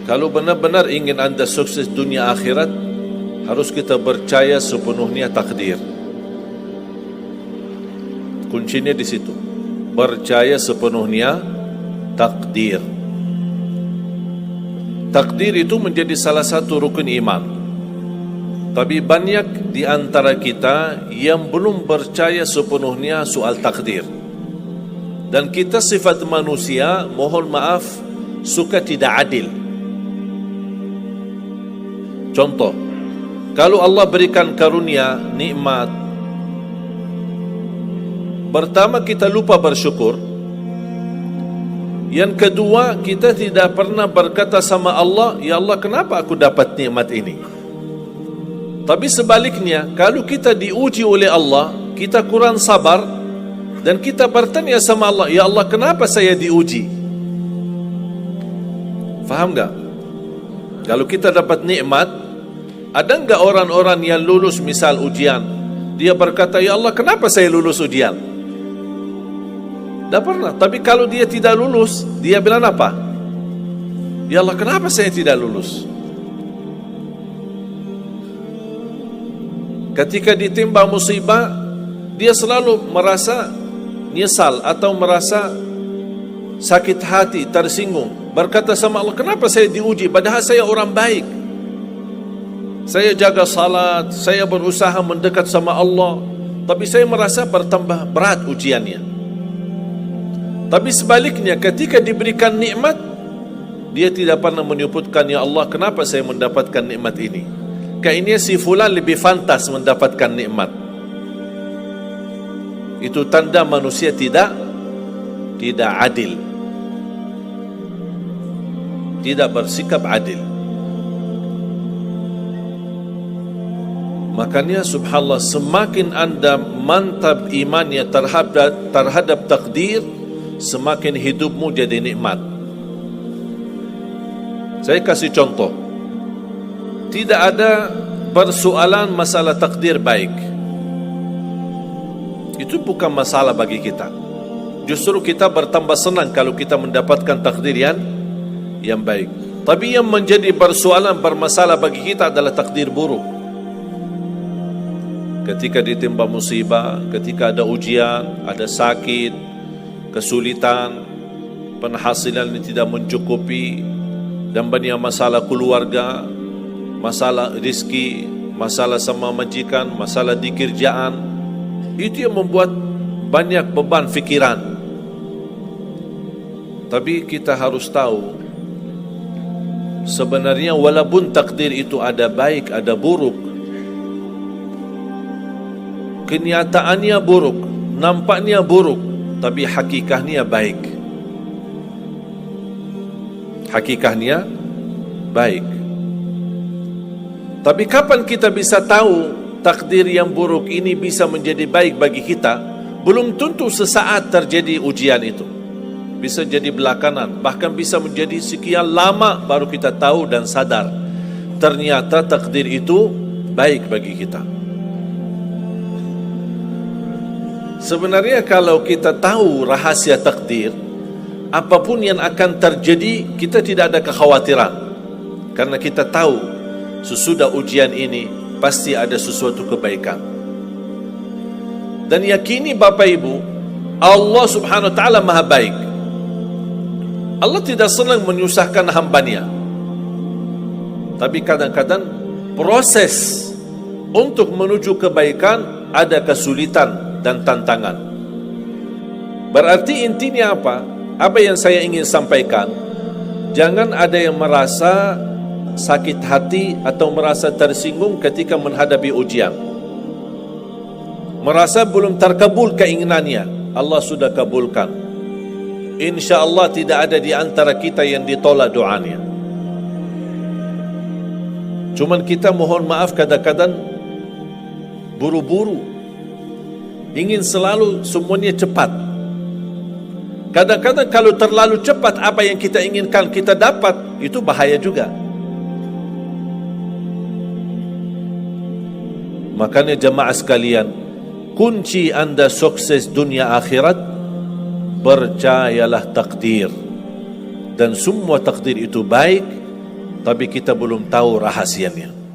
Kalau benar-benar ingin anda sukses dunia akhirat, harus kita percaya sepenuhnya takdir. Kuncinya di situ. Percaya sepenuhnya takdir. Takdir itu menjadi salah satu rukun iman. Tapi banyak di antara kita yang belum percaya sepenuhnya soal takdir. Dan kita sifat manusia, mohon maaf, suka tidak adil. Contoh, kalau Allah berikan karunia, nikmat, pertama kita lupa bersyukur. Yang kedua, kita tidak pernah berkata sama Allah, ya Allah, kenapa aku dapat nikmat ini? Tapi sebaliknya, kalau kita diuji oleh Allah, kita kurang sabar, dan kita bertanya sama Allah, ya Allah, kenapa saya diuji? Faham tak? Kalau kita dapat nikmat, ada enggak orang-orang yang lulus misal ujian, dia berkata, ya Allah, kenapa saya lulus ujian? Tak pernah. Tapi kalau dia tidak lulus, dia bilang apa? Ya Allah, kenapa saya tidak lulus? Ketika ditimpa musibah, dia selalu merasa nyesal atau merasa sakit hati, tersinggung, berkata sama Allah, kenapa saya diuji padahal saya orang baik, saya jaga salat, saya berusaha mendekat sama Allah, tapi saya merasa bertambah berat ujiannya. Tapi sebaliknya, ketika diberikan nikmat, dia tidak pernah menyebutkan, ya Allah, kenapa saya mendapatkan nikmat ini? Kayaknya si fulan lebih fantas mendapatkan nikmat. Itu tanda manusia tidak adil, tidak bersikap adil. Makanya subhanallah, semakin anda mantap imannya terhadap takdir, semakin hidupmu jadi nikmat. Saya kasih contoh. Tidak ada persoalan masalah takdir baik. Itu bukan masalah bagi kita. Justru kita bertambah senang kalau kita mendapatkan takdir yang baik. Tapi yang menjadi persoalan bermasalah bagi kita adalah takdir buruk. Ketika ditimpa musibah, ketika ada ujian, ada sakit, kesulitan, penghasilan yang tidak mencukupi, dan banyak masalah keluarga, masalah rezeki, masalah sama majikan, masalah di kerjaan, itu yang membuat banyak beban fikiran. Tapi kita harus tahu, sebenarnya walaupun takdir itu ada baik, ada buruk, kenyataannya buruk, nampaknya buruk, tapi hakikahnya baik. Hakikahnya baik. Tapi kapan kita bisa tahu takdir yang buruk ini bisa menjadi baik bagi kita? Belum tentu sesaat terjadi ujian itu. Bisa jadi belakangan, bahkan bisa menjadi sekian lama baru kita tahu dan sadar ternyata takdir itu baik bagi kita. Sebenarnya kalau kita tahu rahasia takdir, apapun yang akan terjadi, kita tidak ada kekhawatiran. Karena kita tahu sesudah ujian ini pasti ada sesuatu kebaikan. Dan yakini Bapak Ibu, Allah subhanahu wa ta'ala maha baik. Allah tidak senang menyusahkan hambanya. Tapi kadang-kadang proses untuk menuju kebaikan ada kesulitan dan tantangan. Berarti intinya apa? Apa yang saya ingin sampaikan, jangan ada yang merasa sakit hati atau merasa tersinggung ketika menghadapi ujian, merasa belum terkabul keinginannya. Allah sudah kabulkan. InsyaAllah tidak ada di antara kita yang ditolak doanya. Cuman kita mohon maaf kadang-kadang buru-buru, ingin selalu semuanya cepat. Kadang-kadang kalau terlalu cepat apa yang kita inginkan kita dapat, itu bahaya juga. Makanya jemaah sekalian, kunci anda sukses dunia akhirat, percayalah takdir. Dan semua takdir itu baik, tapi kita belum tahu rahasianya.